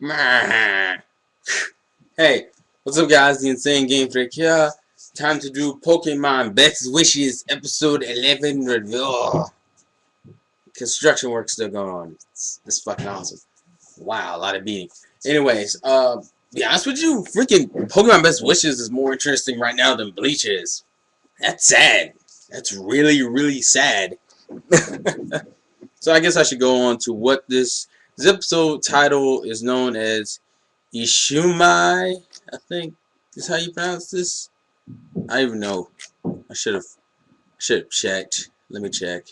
Meh. Hey, what's up, guys? TheInsaneGamefreak here. Time to do Pokemon Best Wishes Episode 11 review. Construction work still going on. It's fucking awesome. Wow, a lot of beating. Anyways, be honest with you, freaking Pokemon Best Wishes is more interesting right now than Bleach is. That's sad. That's really, really sad. So I guess I should go on to what this episode title is known as. Ishizumai, I think is how you pronounce this. I don't even know. I should have checked. Let me check.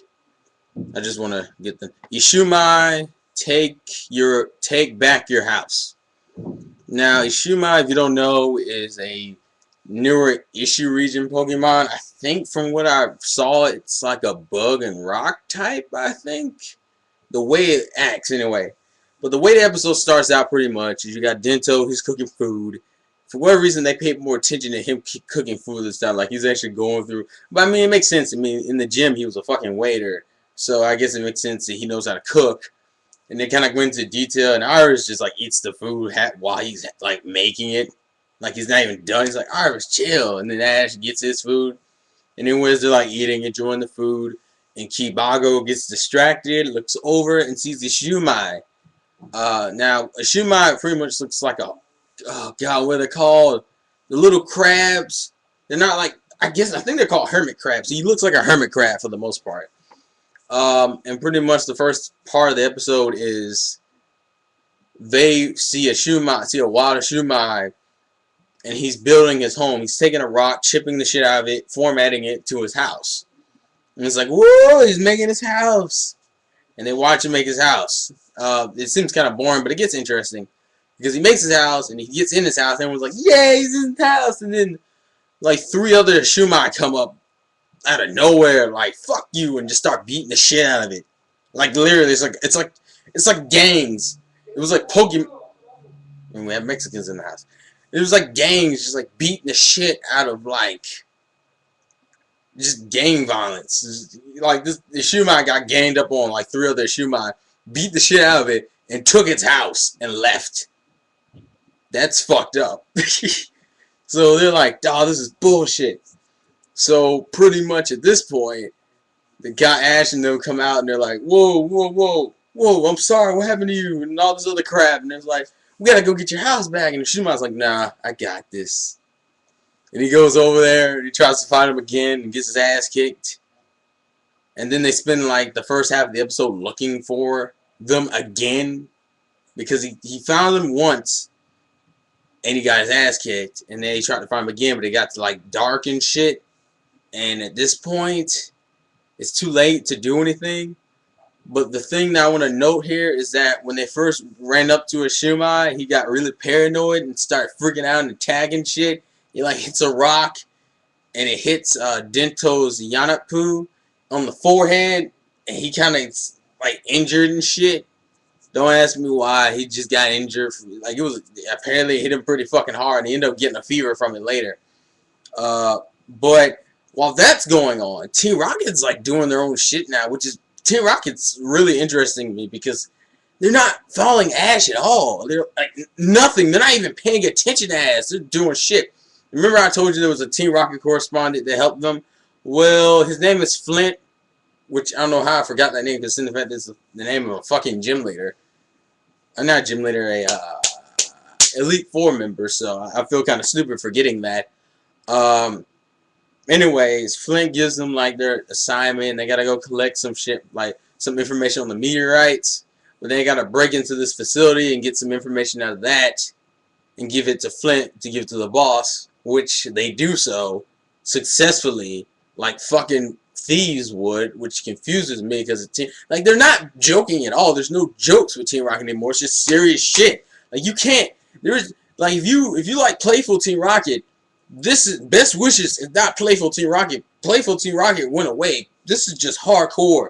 I just want to get the Ishizumai. Take back your house. Now, Ishizumai, if you don't know, is a newer Issue region Pokemon. I think from what I saw, it's like a bug and rock type. I think the way it acts, anyway. But the way the episode starts out pretty much is you got Dento, who's cooking food. For whatever reason, they paid more attention to him cooking food this time. Like, he's actually going through. But, I mean, it makes sense. I mean, in the gym, he was a fucking waiter. So, I guess it makes sense that he knows how to cook. And they kind of go into detail. And Iris just, like, eats the food while he's, like, making it. Like, he's not even done. He's like, Iris, chill. And then Ash gets his food. And then when they're, like, eating, enjoying the food. And Kibago gets distracted, looks over, and sees the Ishizumai. Now, a Ishizumai pretty much looks like a, oh god, what are they called? The little crabs. They're not like, I think they're called hermit crabs. He looks like a hermit crab for the most part. And pretty much the first part of the episode is they see a wild Ishizumai, and he's building his home. He's taking a rock, chipping the shit out of it, formatting it to his house. And it's like, whoa, he's making his house. And they watch him make his house. It seems kind of boring, but it gets interesting. Because he makes his house, and he gets in his house, and everyone's like, yeah, he's in his house. And then, like, 3 other Ishizumai come up out of nowhere, like, fuck you, and just start beating the shit out of it. Like, literally, it's like gangs. It was like Pokemon. And we have Mexicans in the house. It was like gangs just, like, beating the shit out of, like, just gang violence. Like, this Ishizumai got ganged up on, like 3 other Ishizumai, beat the shit out of it, and took its house and left. That's fucked up. So they're like, oh, this is bullshit. So pretty much at this point, the guy Ash and them come out and they're like, whoa, whoa, whoa, whoa, I'm sorry, what happened to you? And all this other crap. And it's like, we gotta go get your house back. And Ishizumai's like, nah, I got this. And he goes over there, and he tries to find him again, and gets his ass kicked. And then they spend, like, the first half of the episode looking for them again. Because he found them once, and he got his ass kicked. And then he tried to find him again, but it got to, like, dark and shit. And at this point, it's too late to do anything. But the thing that I want to note here is that when they first ran up to Ishizumai, he got really paranoid and started freaking out and attacking shit. He like hits a rock, and it hits Dento's Yanapu on the forehead, and he kind of like injured and shit. Don't ask me why. He just got injured. Like, it was apparently hit him pretty fucking hard, and he ended up getting a fever from it later. But while that's going on, Team Rocket's like doing their own shit now, which is Team Rocket's really interesting to me because they're not following Ash at all. They're like nothing. They're not even paying attention to Ash. They're doing shit. Remember I told you there was a Team Rocket correspondent that helped them? Well, his name is Flint, which I don't know how I forgot that name because in fact it's the name of a fucking gym leader. Not gym leader, a Elite Four member, so I feel kind of stupid forgetting that. Anyways, Flint gives them like their assignment. They gotta go collect some shit, like some information on the meteorites. But they gotta break into this facility and get some information out of that and give it to Flint to give to the boss, which they do so successfully, like fucking thieves would, which confuses me because like they're not joking at all. There's no jokes with Team Rocket anymore. It's just serious shit. Like you can't. There's like if you like playful Team Rocket, this is Best Wishes is not playful Team Rocket. Playful Team Rocket went away. This is just hardcore.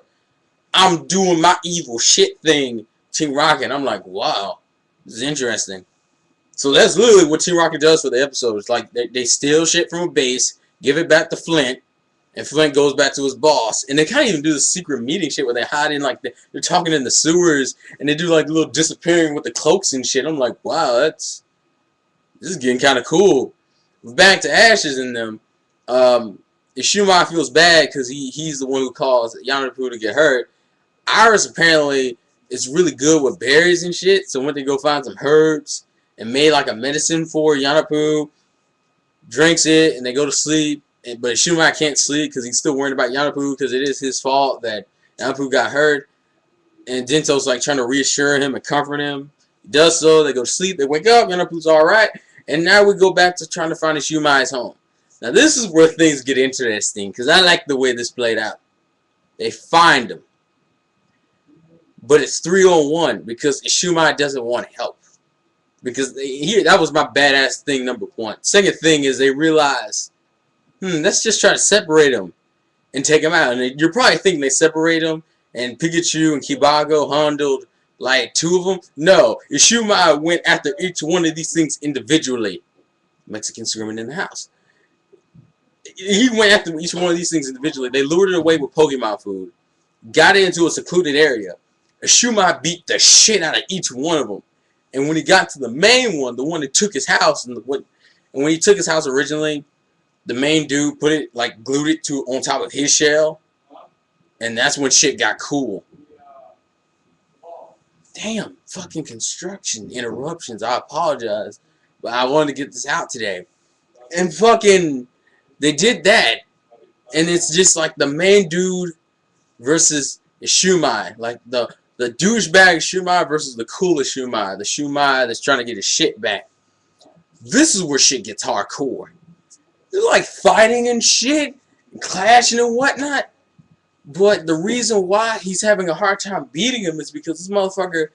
I'm doing my evil shit thing, Team Rocket. I'm like, wow, this is interesting. So that's literally what Team Rocket does for the episodes. Like they steal shit from a base, give it back to Flint, And Flint goes back to his boss, and they kind of even do the secret meeting shit where they hide in like they're talking in the sewers, and they do like little disappearing with the cloaks and shit. I'm like, wow, this is getting kind of cool. Back to Ashes in them. Ishizumai feels bad because he's the one who caused Yamapu to get hurt. Iris apparently is really good with berries and shit, so went to go find some herbs and made like a medicine for Yamapu. Drinks it, and they go to sleep. But Ishizumai can't sleep because he's still worried about Yamapu because it is his fault that Yamapu got hurt. And Dento's like trying to reassure him and comfort him. He does so. They go to sleep. They wake up. Yamapu's all right. And now we go back to trying to find Ishizumai's home. Now this is where things get interesting because I like the way this played out. They find him, but it's 3-on-1 because Ishizumai doesn't want help. Because that was my badass thing, number one. Second thing is they realize, let's just try to separate them and take them out. And you're probably thinking they separate them and Pikachu and Kibago handled like 2 of them. No, Ishizumai went after each one of these things individually. Mexican screaming in the house. He went after each one of these things individually. They lured it away with Pokemon food. Got it into a secluded area. Ishizumai beat the shit out of each one of them. And when he got to the main one, the one that took his house, and when he took his house originally, the main dude put it, like, glued it to on top of his shell, and that's when shit got cool. Damn, fucking construction interruptions. I apologize, but I wanted to get this out today. And fucking, they did that, and it's just like the main dude versus Ishizumai, like the douchebag Ishizumai versus the cool Ishizumai, the Ishizumai that's trying to get his shit back. This is where shit gets hardcore. They're like fighting and shit, and clashing and whatnot. But the reason why he's having a hard time beating him is because this motherfucker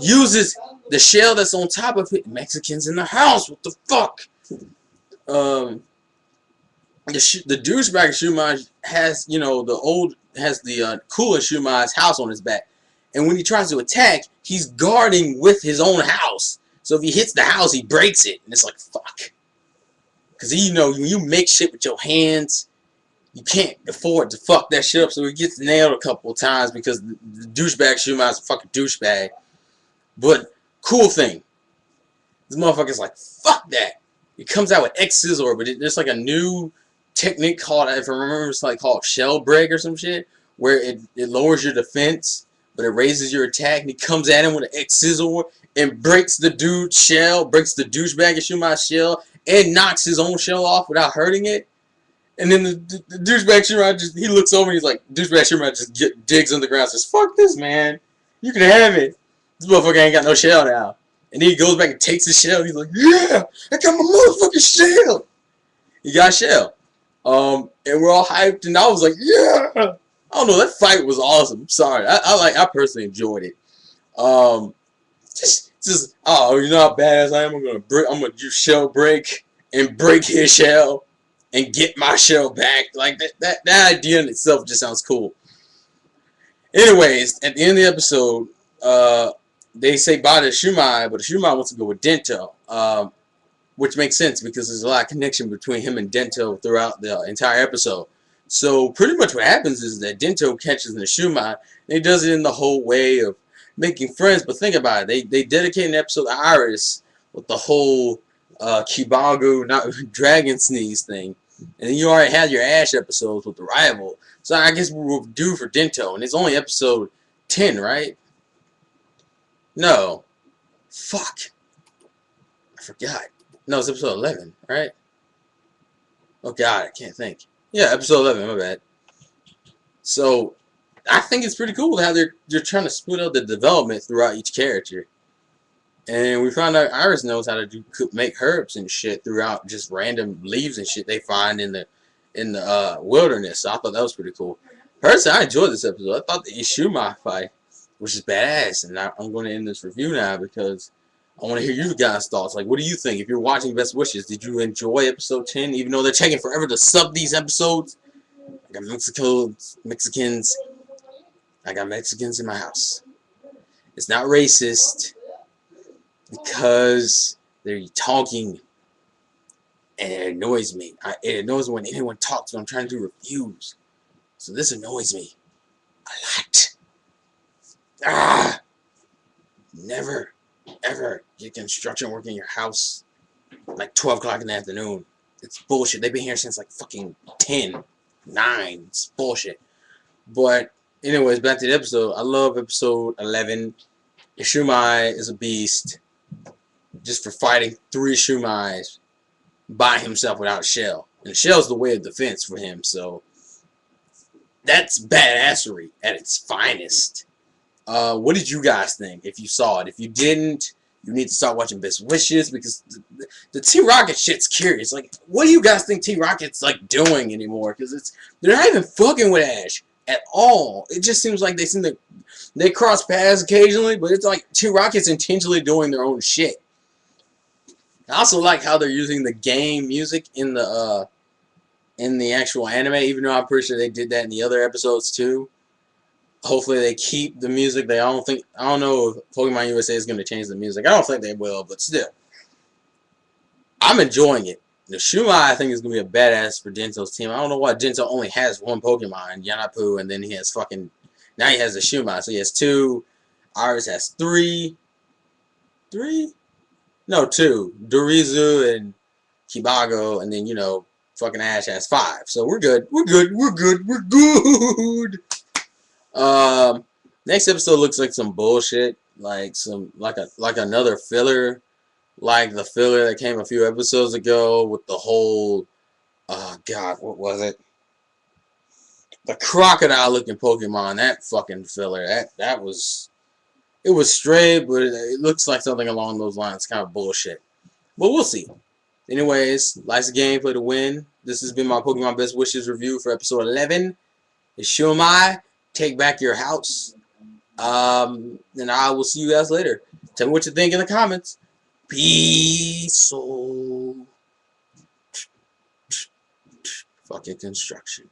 uses the shell that's on top of it. Mexicans in the house, what the fuck? The douchebag Ishizumai has, has the cool Ishizumai's house on his back. And when he tries to attack, he's guarding with his own house. So if he hits the house, he breaks it. And it's like, fuck. Because, when you make shit with your hands, you can't afford to fuck that shit up. So he gets nailed a couple of times because the douchebag Ishizumai is a fucking douchebag. But, cool thing. This motherfucker's like, fuck that. It comes out with X-Scissor, but there's like a new technique called, if I remember, it's like called shell break or some shit, where it lowers your defense, but it raises your attack, and he comes at him with an X-Scissor and breaks the dude's shell, breaks the douchebag Ishizumai's shell, and knocks his own shell off without hurting it. And then the douchebag Ishizumai he looks over and he's like, douchebag Ishizumai just digs on the ground and says, fuck this, man. You can have it. This motherfucker ain't got no shell now. And then he goes back and takes his shell. He's like, yeah, I got my motherfucking shell. He got a shell. And we're all hyped, and I was like, yeah. I don't know, that fight was awesome. Sorry, I personally enjoyed it. Just oh, you know how badass I am. I'm gonna do shell break and break his shell and get my shell back. Like that idea in itself just sounds cool. Anyways, at the end of the episode, they say bye to Ishizumai, but Ishizumai wants to go with Dento, which makes sense because there's a lot of connection between him and Dento throughout the entire episode. So pretty much what happens is that Dento catches an Ishizumai, and he does it in the whole way of making friends. But think about it, they dedicate an episode to Iris with the whole Kibago not dragon sneeze thing, and then you already had your Ash episodes with the rival. So I guess we're due for Dento, and it's only episode 10, right? No. Fuck. I forgot. No, it's episode 11, right? Oh god, I can't think. Yeah, episode 11, my bad. So, I think it's pretty cool how they're trying to split up the development throughout each character. And we found out Iris knows how to make herbs and shit throughout just random leaves and shit they find in the wilderness. So I thought that was pretty cool. Personally, I enjoyed this episode. I thought the Ishizumai fight, which is badass, and I'm going to end this review now because I want to hear you guys' thoughts. Like, what do you think? If you're watching Best Wishes, did you enjoy episode 10, even though they're taking forever to sub these episodes? I got Mexicans. I got Mexicans in my house. It's not racist because they're talking and it annoys me. It annoys me when anyone talks when I'm trying to do reviews. So this annoys me a lot. Ah! Never, ever get construction work in your house like 12 o'clock in the afternoon. It's bullshit. They've been here since like fucking 10, 9. It's bullshit. But anyways, back to the episode. I love episode 11. Ishizumai is a beast just for fighting 3 Ishizumais by himself without a shell. And the shell's the way of defense for him, so that's badassery at its finest. What did you guys think if you saw it? If you didn't, you need to start watching Best Wishes because the T-Rocket shit's curious. Like, what do you guys think T-Rocket's like doing anymore? Because they're not even fucking with Ash at all. It just seems like they cross paths occasionally, but it's like T-Rocket's intentionally doing their own shit. I also like how they're using the game music in the actual anime, even though I'm pretty sure they did that in the other episodes too. Hopefully they keep the music. I don't know if Pokemon USA is going to change the music. I don't think they will, but still. I'm enjoying it. The Ishizumai, I think, is going to be a badass for Dento's team. I don't know why Dento only has 1 Pokemon, Yanapu, and then he has now he has the Ishizumai. So he has 2. Iris has 3. 3? No, 2. Dorizu and Kibago, and then, fucking Ash has 5. So we're good. We're good. We're good. We're good. Next episode looks like some bullshit, like another filler, like the filler that came a few episodes ago with the whole, God, what was it? The crocodile-looking Pokemon, that fucking filler, it was straight, but it looks like something along those lines, kind of bullshit. But we'll see. Anyways, life's a game, play to win. This has been my Pokemon Best Wishes review for episode 11. Ishizumai, take back your house. And I will see you guys later. Tell me what you think in the comments. Peace. Fucking construction.